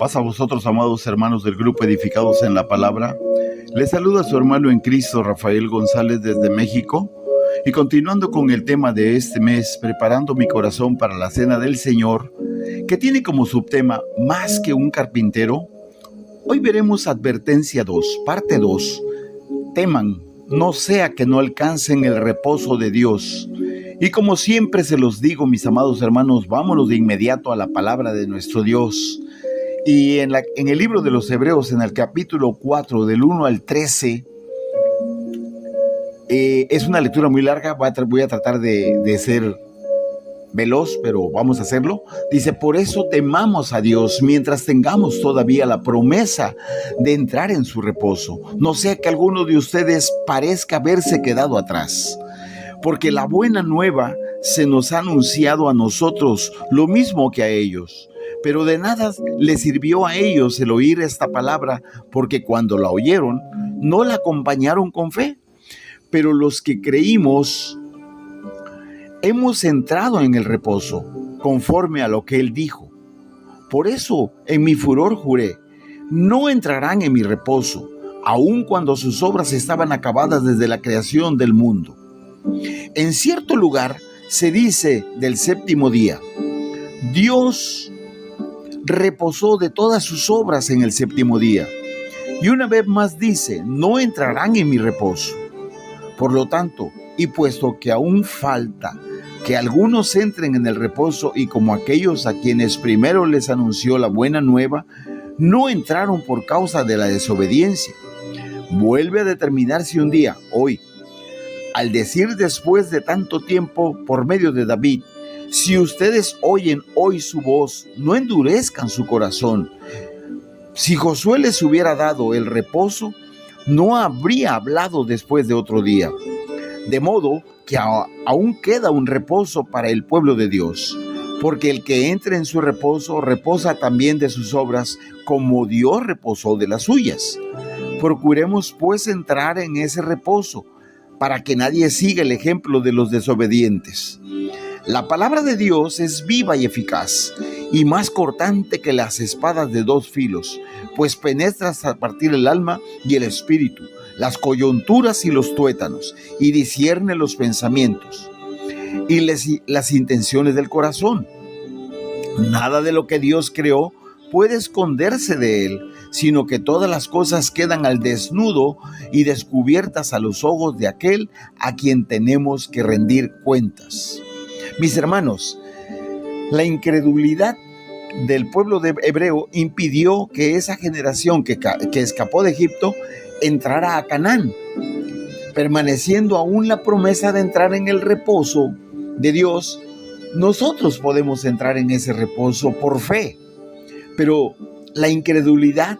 Paz a vosotros, amados hermanos del grupo Edificados en la Palabra. Les saluda su hermano en Cristo, Rafael González, desde México. Y continuando con el tema de este mes, preparando mi corazón para la Cena del Señor, que tiene como subtema Más que un carpintero, hoy veremos Advertencia 2, parte 2. Teman, no sea que no alcancen el reposo de Dios. Y como siempre se los digo, mis amados hermanos, vámonos de inmediato a la palabra de nuestro Dios. Y en el libro de los Hebreos, en el capítulo 4, del 1 al 13, es una lectura muy larga, voy a tratar de ser veloz, pero vamos a hacerlo. Dice, por eso temamos a Dios mientras tengamos todavía la promesa de entrar en su reposo. No sea que alguno de ustedes parezca haberse quedado atrás. Porque la buena nueva se nos ha anunciado a nosotros, lo mismo que a ellos. Pero de nada les sirvió a ellos el oír esta palabra, porque cuando la oyeron, no la acompañaron con fe. Pero los que creímos, hemos entrado en el reposo, conforme a lo que Él dijo. Por eso, en mi furor juré, no entrarán en mi reposo, aun cuando sus obras estaban acabadas desde la creación del mundo. En cierto lugar se dice del séptimo día, Dios reposó de todas sus obras en el séptimo día. Y una vez más dice, no entrarán en mi reposo. Por lo tanto, y puesto que aún falta que algunos entren en el reposo, y como aquellos a quienes primero les anunció la buena nueva, no entraron por causa de la desobediencia, vuelve a determinarse un día, hoy, al decir después de tanto tiempo por medio de David, si ustedes oyen hoy su voz, no endurezcan su corazón. Si Josué les hubiera dado el reposo, no habría hablado después de otro día. De modo que aún queda un reposo para el pueblo de Dios, porque el que entre en su reposo reposa también de sus obras, como Dios reposó de las suyas. Procuremos pues entrar en ese reposo, para que nadie siga el ejemplo de los desobedientes. La palabra de Dios es viva y eficaz, y más cortante que las espadas de dos filos, pues penetra hasta partir el alma y el espíritu, las coyunturas y los tuétanos, y discierne los pensamientos y las intenciones del corazón. Nada de lo que Dios creó puede esconderse de Él, sino que todas las cosas quedan al desnudo y descubiertas a los ojos de aquel a quien tenemos que rendir cuentas. Mis hermanos, la incredulidad del pueblo hebreo impidió que esa generación que escapó de Egipto entrara a Canaán, permaneciendo aún la promesa de entrar en el reposo de Dios. Nosotros podemos entrar en ese reposo por fe, pero la incredulidad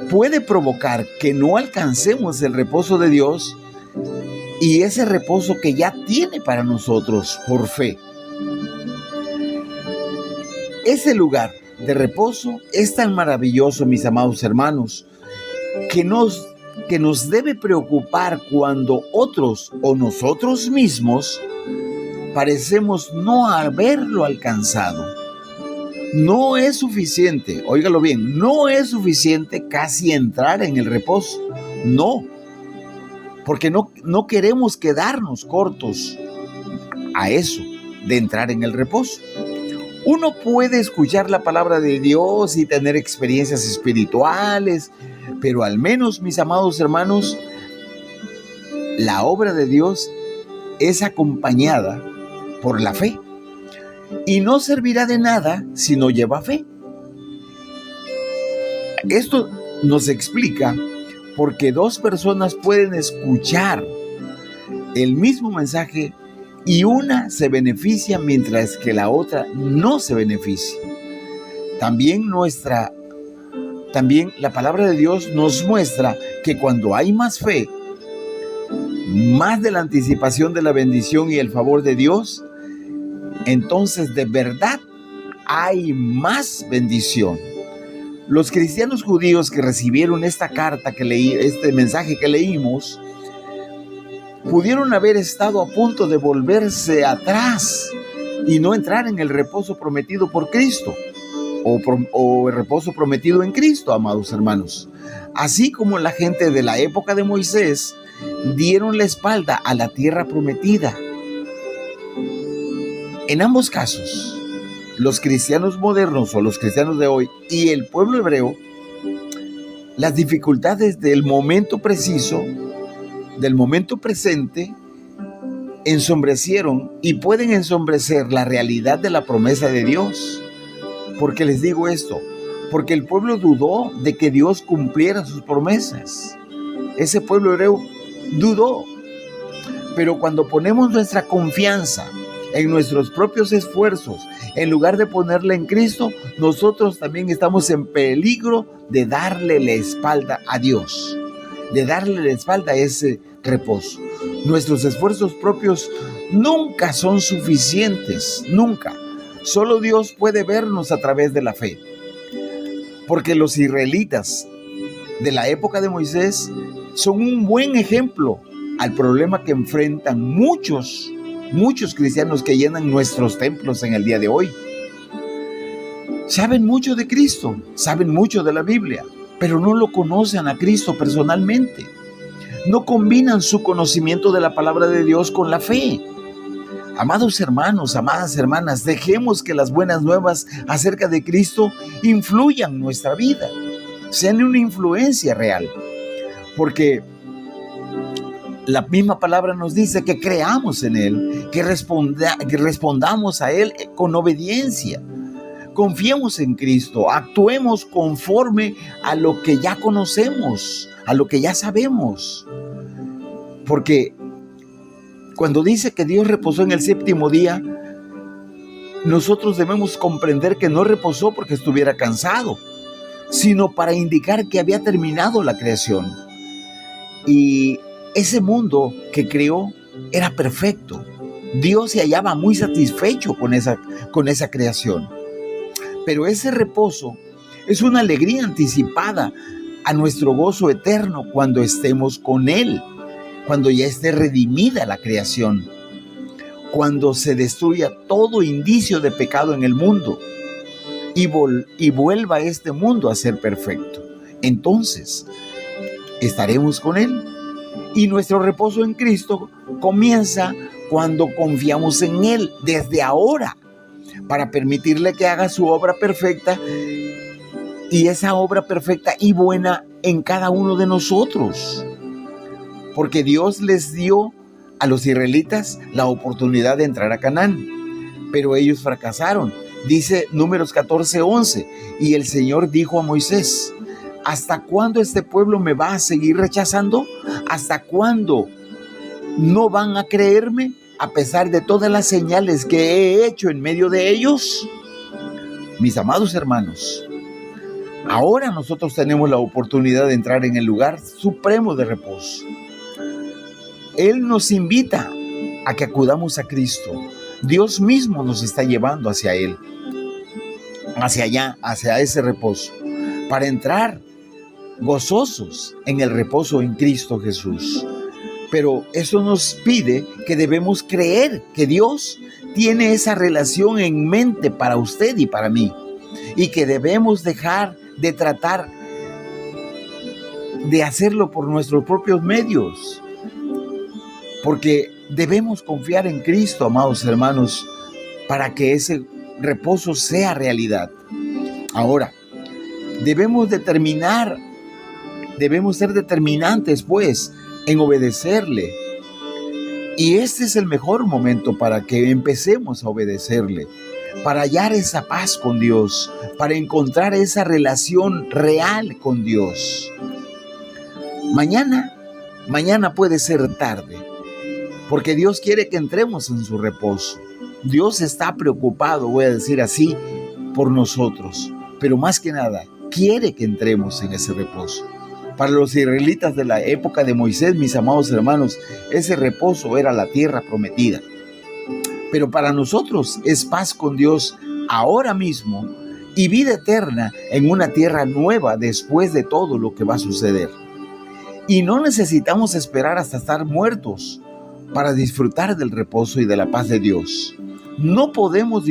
puede provocar que no alcancemos el reposo de Dios y ese reposo que ya tiene para nosotros por fe. Ese lugar de reposo es tan maravilloso, mis amados hermanos, que nos debe preocupar cuando otros o nosotros mismos parecemos no haberlo alcanzado. No es suficiente, óigalo bien, no es suficiente casi entrar en el reposo. No, porque no queremos quedarnos cortos a eso de entrar en el reposo. Uno puede escuchar la palabra de Dios y tener experiencias espirituales, pero al menos, mis amados hermanos, la obra de Dios es acompañada por la fe. Y no servirá de nada si no lleva fe. Esto nos explica por qué dos personas pueden escuchar el mismo mensaje y una se beneficia mientras que la otra no se beneficia. También la palabra de Dios nos muestra que cuando hay más fe, más de la anticipación de la bendición y el favor de Dios, entonces de verdad hay más bendición. Los cristianos judíos que recibieron esta carta que leí, este mensaje que leímos, pudieron haber estado a punto de volverse atrás y no entrar en el reposo prometido por Cristo. o el reposo prometido en Cristo, amados hermanos. Así como la gente de la época de Moisés dieron la espalda a la tierra prometida. En ambos casos, los cristianos modernos o los cristianos de hoy y el pueblo hebreo, las dificultades del momento preciso, del momento presente, ensombrecieron y pueden ensombrecer la realidad de la promesa de Dios. ¿Por qué les digo esto? Porque el pueblo dudó de que Dios cumpliera sus promesas. Ese pueblo hebreo dudó. Pero cuando ponemos nuestra confianza en nuestros propios esfuerzos, en lugar de ponerla en Cristo, nosotros también estamos en peligro de darle la espalda a Dios, de darle la espalda a ese reposo. Nuestros esfuerzos propios nunca son suficientes, nunca. Solo Dios puede vernos a través de la fe. Porque los israelitas de la época de Moisés son un buen ejemplo al problema que enfrentan muchos cristianos que llenan nuestros templos en el día de hoy. Saben mucho de Cristo, saben mucho de la Biblia, pero no lo conocen a Cristo personalmente. No combinan su conocimiento de la palabra de Dios con la fe. Amados hermanos, amadas hermanas, dejemos que las buenas nuevas acerca de Cristo influyan en nuestra vida, sean una influencia real, porque la misma palabra nos dice que creamos en Él, que respondamos a Él con obediencia. Confiemos en Cristo, actuemos conforme a lo que ya conocemos, a lo que ya sabemos. Porque cuando dice que Dios reposó en el séptimo día, nosotros debemos comprender que no reposó porque estuviera cansado, sino para indicar que había terminado la creación. Y ese mundo que creó era perfecto. Dios se hallaba muy satisfecho con esa creación. Pero ese reposo es una alegría anticipada a nuestro gozo eterno cuando estemos con Él, cuando ya esté redimida la creación, cuando se destruya todo indicio de pecado en el mundo y vuelva este mundo a ser perfecto. Entonces estaremos con Él. Y nuestro reposo en Cristo comienza cuando confiamos en Él desde ahora, para permitirle que haga su obra perfecta, y esa obra perfecta y buena en cada uno de nosotros. Porque Dios les dio a los israelitas la oportunidad de entrar a Canaán, pero ellos fracasaron. Dice Números 14:11, y el Señor dijo a Moisés: ¿hasta cuándo este pueblo me va a seguir rechazando? ¿Hasta cuándo no van a creerme a pesar de todas las señales que he hecho en medio de ellos? Mis amados hermanos, ahora nosotros tenemos la oportunidad de entrar en el lugar supremo de reposo. Él nos invita a que acudamos a Cristo. Dios mismo nos está llevando hacia Él, hacia allá, hacia ese reposo, para entrar gozosos en el reposo en Cristo Jesús. Pero eso nos pide que debemos creer que Dios tiene esa relación en mente para usted y para mí, y que debemos dejar de tratar de hacerlo por nuestros propios medios, porque debemos confiar en Cristo, amados hermanos, para que ese reposo sea realidad. Ahora, debemos ser determinantes, pues, en obedecerle. Y este es el mejor momento para que empecemos a obedecerle, para hallar esa paz con Dios, para encontrar esa relación real con Dios. Mañana puede ser tarde, porque Dios quiere que entremos en su reposo. Dios está preocupado, voy a decir así, por nosotros, pero más que nada, quiere que entremos en ese reposo. Para los israelitas de la época de Moisés, mis amados hermanos, ese reposo era la tierra prometida. Pero para nosotros es paz con Dios ahora mismo y vida eterna en una tierra nueva después de todo lo que va a suceder. Y no necesitamos esperar hasta estar muertos para disfrutar del reposo y de la paz de Dios. No podemos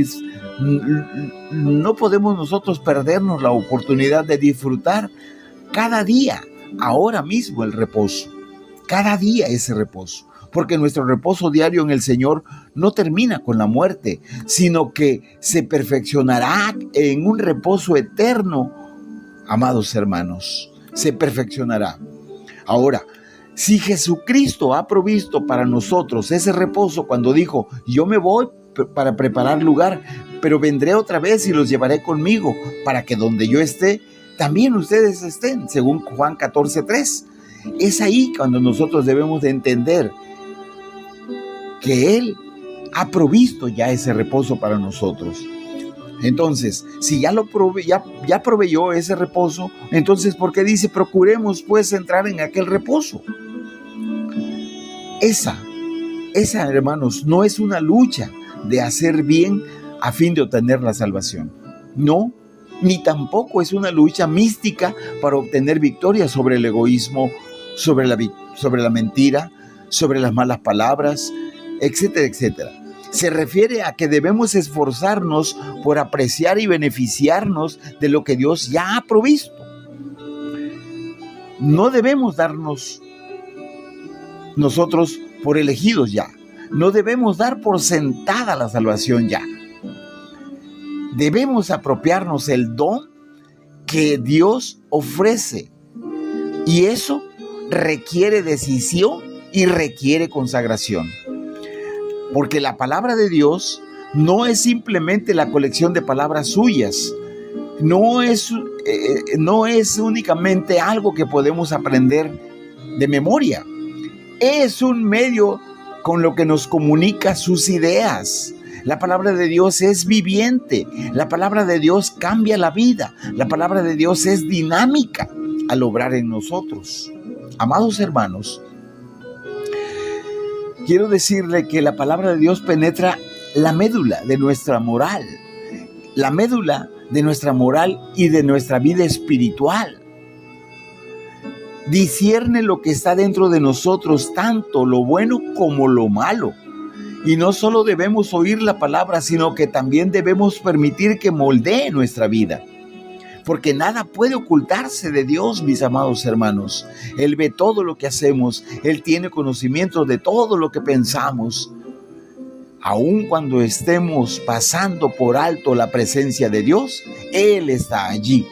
No podemos nosotros perdernos la oportunidad de disfrutar cada día, ahora mismo, el reposo. Cada día ese reposo. Porque nuestro reposo diario en el Señor no termina con la muerte, sino que se perfeccionará en un reposo eterno, amados hermanos. Se perfeccionará. Ahora, si Jesucristo ha provisto para nosotros ese reposo cuando dijo, yo me voy para preparar lugar, pero vendré otra vez y los llevaré conmigo para que donde yo esté, también ustedes estén, según Juan 14:3. Es ahí cuando nosotros debemos de entender que Él ha provisto ya ese reposo para nosotros. Entonces, si ya proveyó ese reposo, entonces ¿por qué dice procuremos pues entrar en aquel reposo? Esa, hermanos, no es una lucha de hacer bien a fin de obtener la salvación. No, ni tampoco es una lucha mística para obtener victoria sobre el egoísmo, sobre la mentira, sobre las malas palabras, etcétera, etcétera. Se refiere a que debemos esforzarnos por apreciar y beneficiarnos de lo que Dios ya ha provisto. No debemos darnos nosotros por elegidos ya. No debemos dar por sentada la salvación ya. Debemos apropiarnos el don que Dios ofrece. Y eso requiere decisión y requiere consagración. Porque la palabra de Dios no es simplemente la colección de palabras suyas. No es únicamente algo que podemos aprender de memoria. Es un medio con lo que nos comunica sus ideas. La palabra de Dios es viviente. La palabra de Dios cambia la vida. La palabra de Dios es dinámica al obrar en nosotros. Amados hermanos, quiero decirle que la palabra de Dios penetra la médula de nuestra moral. La médula de nuestra moral y de nuestra vida espiritual. Discierne lo que está dentro de nosotros, tanto lo bueno como lo malo. Y no solo debemos oír la palabra, sino que también debemos permitir que moldee nuestra vida. Porque nada puede ocultarse de Dios, mis amados hermanos. Él ve todo lo que hacemos. Él tiene conocimiento de todo lo que pensamos. Aun cuando estemos pasando por alto la presencia de Dios, Él está allí.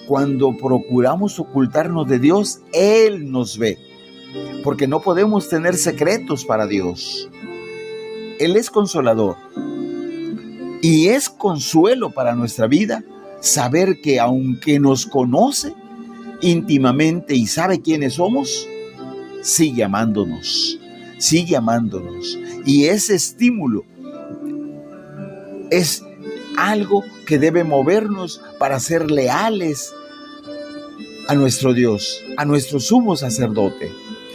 Cuando procuramos ocultarnos de Dios, Él nos ve. Porque no podemos tener secretos para Dios. Él es consolador. Y es consuelo para nuestra vida saber que aunque nos conoce íntimamente y sabe quiénes somos, sigue amándonos. Sigue amándonos. Y ese estímulo es algo que debe movernos para ser leales a nuestro Dios, a nuestro sumo sacerdote.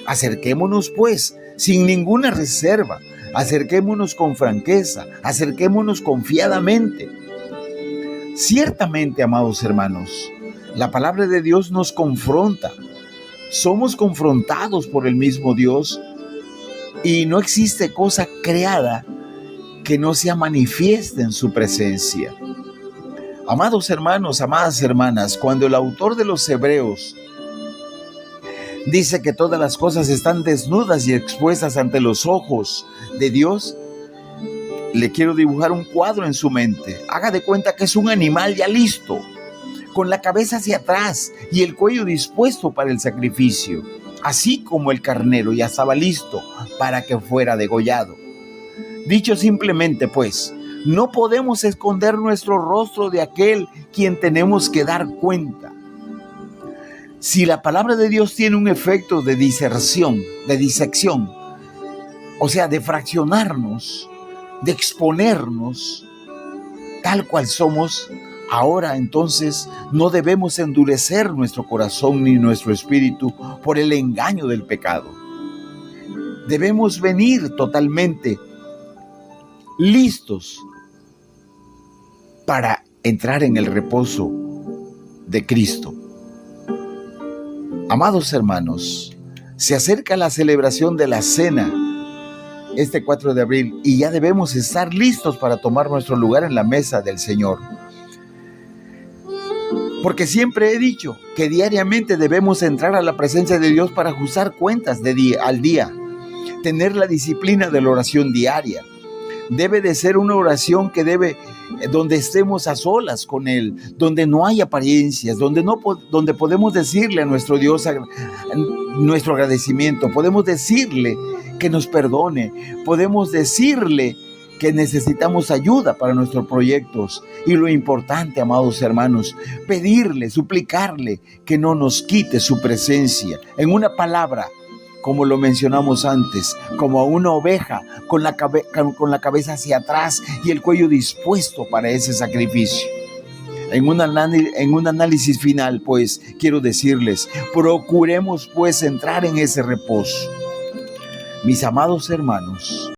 Acerquémonos pues sin ninguna reserva, acerquémonos con franqueza, acerquémonos confiadamente. Ciertamente, amados hermanos, la palabra de Dios nos confronta. Somos confrontados por el mismo Dios y no existe cosa creada que no sea manifiesta en su presencia. Amados hermanos, amadas hermanas, cuando el autor de los Hebreos dice que todas las cosas están desnudas y expuestas ante los ojos de Dios, le quiero dibujar un cuadro en su mente. Haga de cuenta que es un animal ya listo, con la cabeza hacia atrás y el cuello dispuesto para el sacrificio, así como el carnero ya estaba listo para que fuera degollado. Dicho simplemente, pues, no podemos esconder nuestro rostro de aquel quien tenemos que dar cuenta. Si la palabra de Dios tiene un efecto de disección, o sea, de fraccionarnos, de exponernos tal cual somos, ahora entonces no debemos endurecer nuestro corazón ni nuestro espíritu por el engaño del pecado. Debemos venir totalmente listos para entrar en el reposo de Cristo. Amados hermanos, se acerca la celebración de la cena este 4 de abril y ya debemos estar listos para tomar nuestro lugar en la mesa del Señor. Porque siempre he dicho que diariamente debemos entrar a la presencia de Dios para ajustar cuentas al día. Tener la disciplina de la oración diaria. Debe de ser una oración donde estemos a solas con Él, donde no hay apariencias, donde podemos decirle a nuestro Dios nuestro agradecimiento, podemos decirle que nos perdone, podemos decirle que necesitamos ayuda para nuestros proyectos. Y lo importante, amados hermanos, pedirle, suplicarle que no nos quite su presencia. En una palabra, como lo mencionamos antes, como a una oveja con la cabeza hacia atrás y el cuello dispuesto para ese sacrificio. En un análisis final, pues, quiero decirles, procuremos pues entrar en ese reposo. Mis amados hermanos,